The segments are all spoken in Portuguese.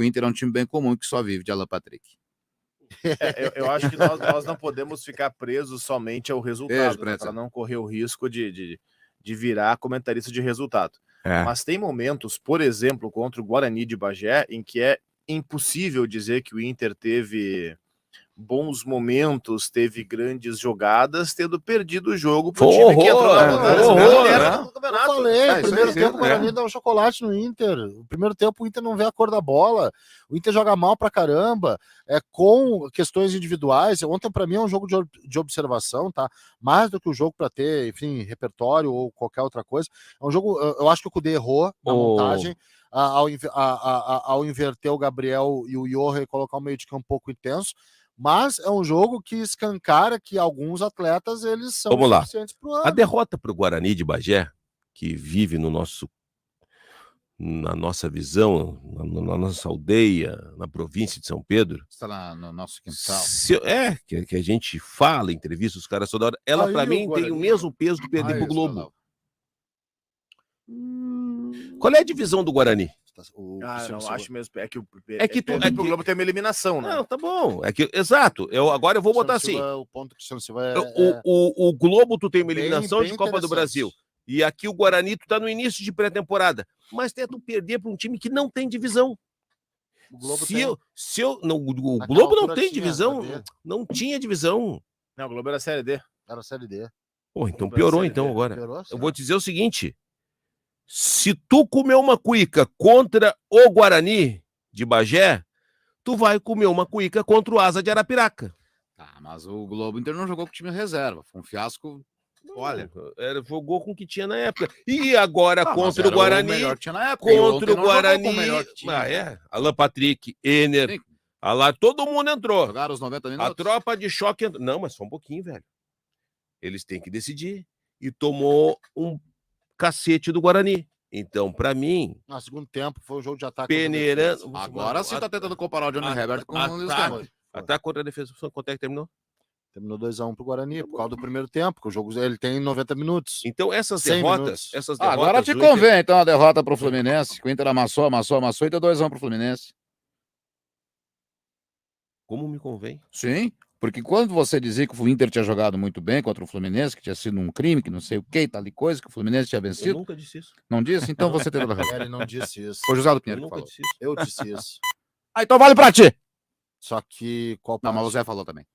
O Inter é um time bem comum que só vive de Alan Patrick. Eu acho que nós não podemos ficar presos somente ao resultado, para não correr o risco de virar comentarista de resultado. Mas tem momentos, por exemplo, contra o Guarani de Bagé, em que é impossível dizer que o Inter teve bons momentos, teve grandes jogadas, tendo perdido o jogo pro time que entrou na rodada do campeonato. Eu falei, no primeiro tempo o Guarani dá um chocolate no Inter. No primeiro tempo o Inter não vê a cor da bola. O Inter joga mal pra caramba, com questões individuais. Ontem, pra mim, é um jogo de observação, tá? Mais do que o jogo pra ter, enfim, repertório ou qualquer outra coisa. É um jogo, eu acho que o Cudê errou na montagem. Ao inverter o Gabriel e o Johan e colocar o meio de campo um pouco intenso. Mas é um jogo que escancara que alguns atletas, eles são suficientes pro ano. A derrota pro Guarani de Bagé, que vive na nossa visão, na nossa aldeia, na província de São Pedro. Está no nosso quintal. Que a gente fala, entrevista os caras toda hora. Ela, para mim, tem o mesmo peso que perder pro Globo. Qual é a divisão do Guarani? Não, acho mesmo. É que o Globo tem uma eliminação, né? Não, tá bom. Exato. Agora eu vou botar assim. O ponto que o Silva o Globo, tu tem uma eliminação de Copa do Brasil. E aqui o Guarani, tu tá no início de pré-temporada. Mas tenta perder para um time que não tem divisão. O Globo o Globo não tem divisão. Não tinha divisão. Não, o Globo era Série D. Era Série D. Pô, então piorou agora. Eu vou te dizer o seguinte. Se tu comer uma cuíca contra o Guarani de Bagé, tu vai comer uma cuíca contra o Asa de Arapiraca. Mas o Globo Inter não jogou com time reserva. Foi um fiasco. Olha, jogou com o que tinha na época. E agora contra o Guarani. O melhor tinha na época. Contra o Guarani. Alan Patrick, Ener. Todo mundo entrou. Jogaram os 90 minutos. A tropa de choque entrou. Não, mas só um pouquinho, velho. Eles têm que decidir. E tomou um cacete do Guarani. Então, pra mim... No segundo tempo, foi um jogo de ataque. Peneirando... Agora sim tá tentando comparar o Johnny Herbert com o Luiz Carlos. Ataque contra a defesa. Quanto é que terminou? Terminou 2-1 pro Guarani, por causa do primeiro tempo, que o jogo ele tem 90 minutos. Então, essas derrotas... Agora te convém, então, a derrota pro Fluminense, que o Inter amassou e deu 2-1 pro Fluminense. Como me convém? Sim. Porque quando você dizia que o Inter tinha jogado muito bem contra o Fluminense, que tinha sido um crime, que não sei o que, tal e coisa, que o Fluminense tinha vencido. Eu nunca disse isso. Não disse? Então você teve razão. Ele não disse isso. Foi o José do Pinheiro que falou. Disse isso. Eu disse isso. Então vale pra ti! Só que... Não, mas o Zé falou também.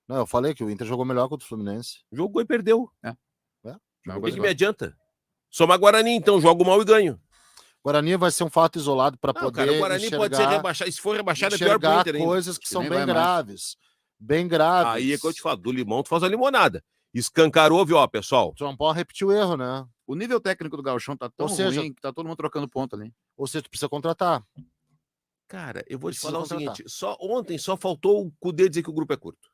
Não, eu falei que o Inter jogou melhor contra o Fluminense. Jogou e perdeu. O que me adianta? Somar Guarani, então, jogo mal e ganho. Guarani vai ser um fato isolado para poder o Guarani pode ser rebaixado. Se for rebaixado, é pior pro Inter ainda. Coisas que são bem graves. Bem graves. Aí é que eu te falo, do limão tu faz a limonada. Escancarou, viu, pessoal? Tu não pode repetir o erro, né? O nível técnico do Gauchão tá tão ruim que tá todo mundo trocando ponto ali. Ou seja, tu precisa contratar. Cara, eu vou te falar o seguinte, ontem só faltou o Cudê dizer que o grupo é curto.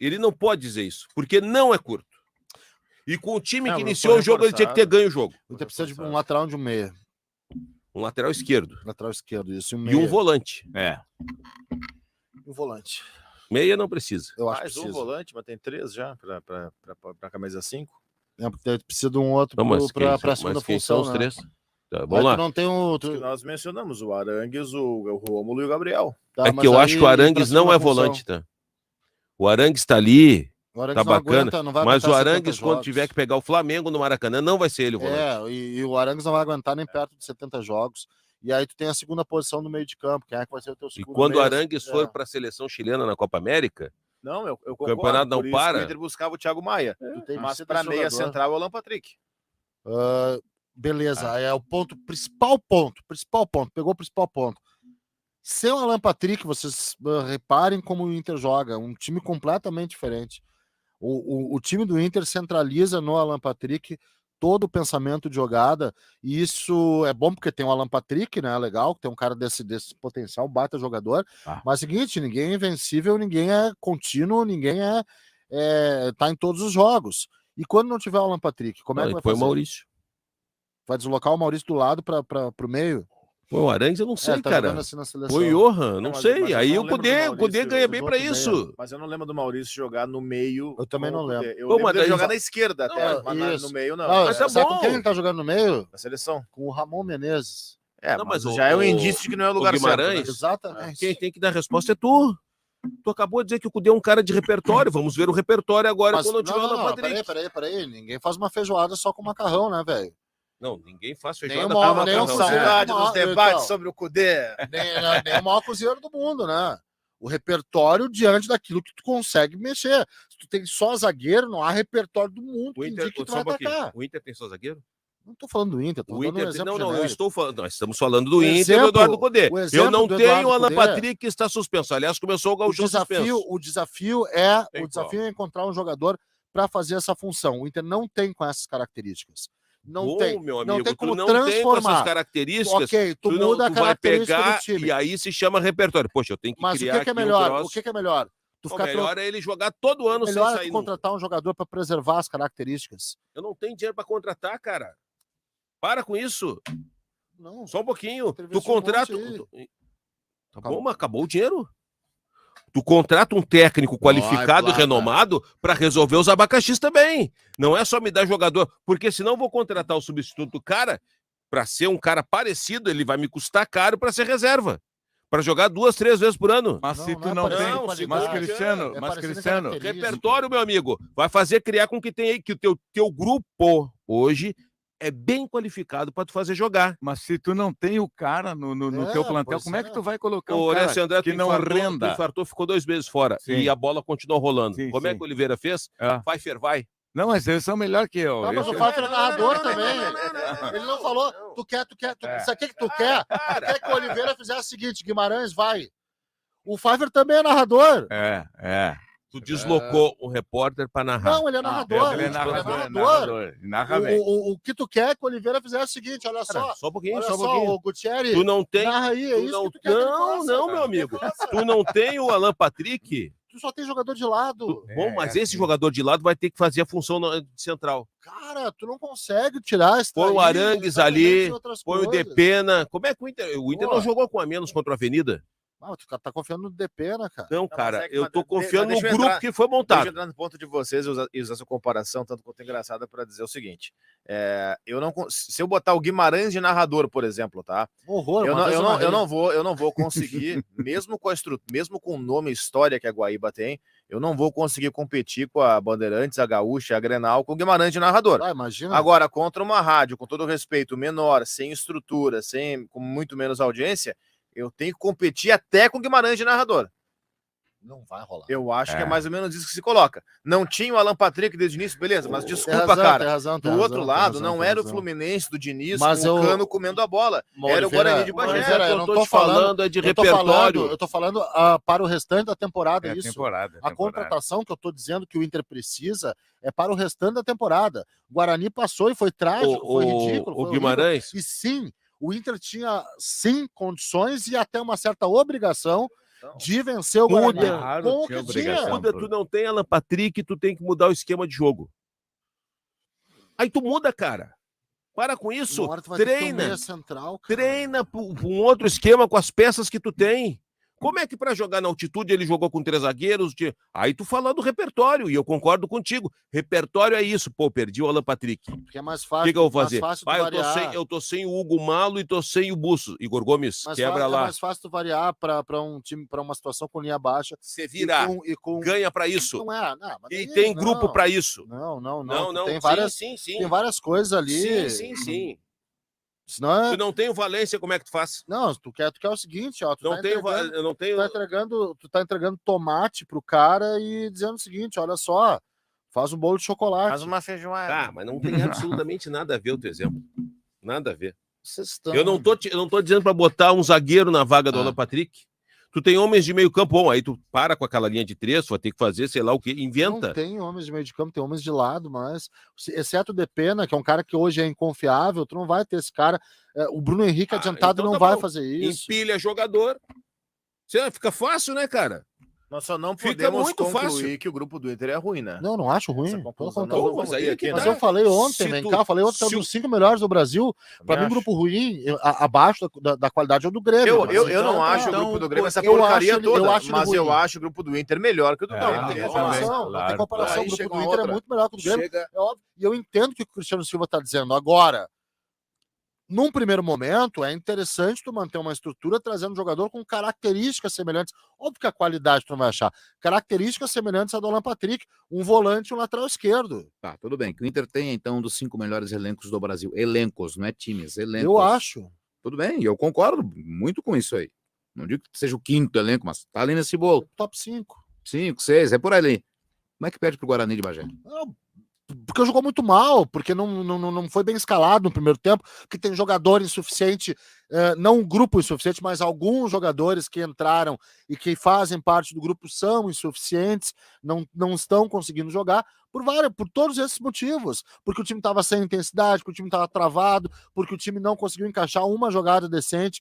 Ele não pode dizer isso, porque não é curto. E com o time que iniciou o jogo, ele tinha que ter ganho o jogo. O Inter precisa de um lateral de um meia. Um lateral esquerdo. Lateral esquerdo, isso. E um volante. Um volante. Meia não precisa. Eu acho que precisa. Um volante, mas tem 3 já para camisa 5. Precisa de um outro para a segunda função. Os 3? Tá, vamos lá. Não tem que nós mencionamos, o Arangues, o Rômulo e o Gabriel. É que eu acho que o Arangues não é volante, tá? O Arangues tá ali, tá bacana, mas o Arangues, quando tiver que pegar o Flamengo no Maracanã, não vai ser ele o volante. E o Arangues não vai aguentar nem perto de 70 jogos. E aí tu tem a segunda posição no meio de campo, quem é que vai ser o teu segundo? E quando o Arangues for para a seleção chilena na Copa América, eu o campeonato não para. O Inter buscava o Thiago Maia, mas para meia central é o Alan Patrick. Beleza, é o principal ponto. Pegou o principal ponto. Sem o Alan Patrick, vocês reparem como o Inter joga, um time completamente diferente. O time do Inter centraliza no Alan Patrick todo o pensamento de jogada, e isso é bom porque tem o Alan Patrick, né? Legal, tem um cara desse potencial, baita jogador. Mas é o seguinte, ninguém é invencível, ninguém é contínuo, ninguém tá em todos os jogos. E quando não tiver o Alan Patrick, como é que vai fazer? Foi o Maurício. Vai deslocar o Maurício do lado para o meio? Foi o Arangues, eu não sei, tá cara. Assim foi o Johan, não sei. Mas aí o Cudê ganha bem pra isso. Mas eu não lembro do Maurício jogar no meio. Eu também não lembro. Eu lembro dele jogar na esquerda até, mas no meio não. Mas tá bom. Com quem ele tá jogando no meio? Na seleção. Com o Ramon Menezes. Não, mas já é um indício de que não é o lugar Guimarães, certo. Né? Exatamente. Quem tem que dar a resposta é tu. Tu acabou de dizer que o Cudê é um cara de repertório. Vamos ver o repertório agora quando não tiver o Alan Patrick. Peraí. Ninguém faz uma feijoada só com macarrão, né, velho? Não, ninguém faz feijoada com macarrão. Nem uma dos debates sobre o Cudê. Nem o maior cozinheiro do mundo, né? O repertório diante daquilo que tu consegue mexer. Se tu tem só zagueiro, não há repertório do mundo que indica que tu vai atacar. O Inter tem só zagueiro? Não tô falando do Inter, tô dando um exemplo Não, genérico. eu estou falando. Nós estamos falando do Inter e do Eduardo Cudê. Eu não tenho o Alan Patrick que está suspenso. Aliás, começou o Gauchão suspenso. O desafio é encontrar um jogador para fazer essa função. O Inter não tem com essas características. Não tem, meu amigo, não tem como transformar. Tem com essas características. Ok, tu muda a característica vai pegar do time. E aí se chama repertório. Poxa, eu tenho que criar. Mas o que é melhor? O que é melhor? O melhor é ele jogar todo ano sem sair. É contratar um jogador para preservar as características. Eu não tenho dinheiro para contratar, cara. Para com isso. Não. Só um pouquinho. Tu contrata. Tá bom, mas acabou o dinheiro. Tu contrata um técnico qualificado e renomado para resolver os abacaxis também. Não é só me dar jogador, porque senão eu vou contratar o substituto do cara para ser um cara parecido, ele vai me custar caro para ser reserva. Para jogar 2, 3 vezes por ano. Mas se tu não tem, mas Cristiano, repertório, meu amigo, vai fazer criar com que tem aí que o teu grupo hoje é bem qualificado para tu fazer jogar. Mas se tu não tem o cara no teu plantel, como é que tu vai colocar um cara André, que não renda? Tu infartou, ficou 2 meses fora. Sim. E a bola continuou rolando. Como é que o Oliveira fez? Pfeiffer vai. Não, mas eles são melhor que eu. Mas o Pfeiffer é narrador também. Ele não falou, tu quer. Isso aqui que tu quer? Tu quer que o Oliveira fizesse o seguinte, Guimarães, vai. O Pfeiffer também é narrador. Tu deslocou o repórter para narrar. Não, ele é narrador. Ele é narrador. Narra bem. O que tu quer que o Oliveira fizesse o seguinte, olha só. Só um pouquinho, só um pouquinho. O Gutierrez, tu não tem. Narra aí, é isso que tu quer não, meu amigo. Tu não tem o Alan Patrick. Tu só tem jogador de lado. Bom, mas esse jogador de lado vai ter que fazer a função central. Cara, tu não consegue tirar esse. Põe o Arangues ali, põe o Depena. Como é que o Inter não jogou com a menos contra a Avenida? Tu tá confiando no Depena, cara. Não, cara, eu tô confiando no grupo que foi montado. Deixa eu entrar no ponto de vocês e usar essa comparação, tanto quanto engraçada, para dizer o seguinte. Se eu botar o Guimarães de narrador, por exemplo, tá? Eu não vou conseguir, mesmo com o nome e história que a Guaíba tem, eu não vou conseguir competir com a Bandeirantes, a Gaúcha, a Grenal, com o Guimarães de narrador. Imagina. Agora, contra uma rádio, com todo respeito, menor, sem estrutura, com muito menos audiência, eu tenho que competir até com o Guimarães de narrador. Não vai rolar. Eu acho que é mais ou menos isso que se coloca. Não tinha o Alan Patrick desde o início, beleza, mas desculpa, do outro lado, não era o Fluminense do Diniz com o Cano comendo a bola. Era o Guarani de Bagé. Eu não tô falando de repertório. Eu tô falando para o restante da temporada, isso. A contratação que eu tô dizendo que o Inter precisa é para o restante da temporada. O Guarani passou e foi trágico, foi ridículo. O Guimarães. E sim, o Inter tinha, sim, condições e até uma certa obrigação de vencer o Guarani. Com o que tinha. Tu não tem Alan Patrick, tu tem que mudar o esquema de jogo. Aí tu muda, cara. Para com isso. Treina. Treina para um outro esquema com as peças que tu tem. Como é que para jogar na altitude ele jogou com 3 zagueiros? Aí tu falando do repertório, e eu concordo contigo. Repertório é isso. Pô, perdi o Alan Patrick. Porque é mais fácil. O que eu vou fazer? Eu tô sem o Hugo Malo e tô sem o Busso. Igor Gomes, quebra lá. É mais fácil tu variar para um time, para uma situação com linha baixa. Você vira, ganha para isso. Não é, e tem grupo para isso. Não. Tem várias coisas ali. Sim. Senão tu não tem o Valência, como é que tu faz? Não, tu quer o seguinte, ó. Eu não tenho. Tu tá entregando tomate pro cara e dizendo o seguinte: olha só, faz um bolo de chocolate. Faz uma feijoada. Mas não tem absolutamente nada a ver o teu exemplo. Nada a ver. Eu não tô dizendo para botar um zagueiro na vaga do Alan Patrick. Tu tem homens de meio campo, bom, aí tu para com aquela linha de 3, tu vai ter que fazer, sei lá o que, inventa. Não tem homens de meio de campo, tem homens de lado, mas, exceto o Depena, que é um cara que hoje é inconfiável, tu não vai ter esse cara. O Bruno Henrique adiantado então não vai fazer isso. Empilha jogador. Fica fácil, né, cara? Nós só não podemos concluir que o grupo do Inter é ruim, né? Não acho ruim. Mas eu falei ontem, falei ontem que é um dos 5 melhores do Brasil. Para mim, um grupo ruim, abaixo da qualidade é o do Grêmio. Eu não acho o grupo do Grêmio essa porcaria toda, mas eu acho o grupo do Inter melhor que o do Grêmio. Não tem comparação. O grupo do Inter é muito melhor que o do Grêmio. É óbvio. E eu entendo o que o Cristiano Silva está dizendo. Agora, num primeiro momento, é interessante tu manter uma estrutura trazendo um jogador com características semelhantes. Óbvio que a qualidade tu não vai achar. Características semelhantes à do Alan Patrick, um volante e um lateral esquerdo. Tá, tudo bem. Que o Inter tem, então, um dos 5 melhores elencos do Brasil. Elencos, não é times, elencos. Eu acho. Tudo bem, eu concordo muito com isso aí. Não digo que seja o 5º elenco, mas tá ali nesse bolo. Top 5. 5, 6, é por ali. Como é que perde pro Guarani de Bagé? Porque jogou muito mal, porque não foi bem escalado no primeiro tempo, porque tem jogador insuficiente, não um grupo insuficiente, mas alguns jogadores que entraram e que fazem parte do grupo são insuficientes, não estão conseguindo jogar por todos esses motivos, porque o time estava sem intensidade, porque o time estava travado, porque o time não conseguiu encaixar uma jogada decente,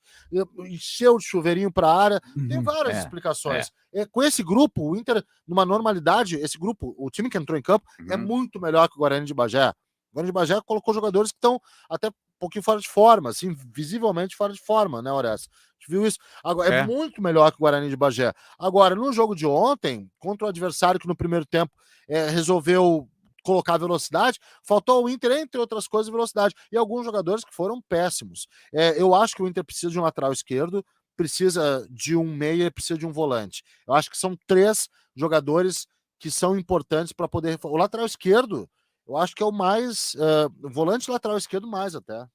encheu de chuveirinho para a área, tem várias explicações. Com esse grupo, o Inter, numa normalidade, esse grupo, o time que entrou em campo, é muito melhor que o Guarani de Bagé. O Guarani de Bagé colocou jogadores que estão até um pouquinho fora de forma, assim, visivelmente fora de forma, né, Horácio? A gente viu isso. Agora, é muito melhor que o Guarani de Bagé. Agora, no jogo de ontem, contra o adversário que no primeiro tempo resolveu colocar velocidade, faltou ao Inter, entre outras coisas, velocidade. E alguns jogadores que foram péssimos. Eu acho que o Inter precisa de um lateral esquerdo, precisa de um meia, precisa de um volante. Eu acho que são 3 jogadores que são importantes para poder... O lateral esquerdo, eu acho que é o mais... volante e lateral esquerdo mais até.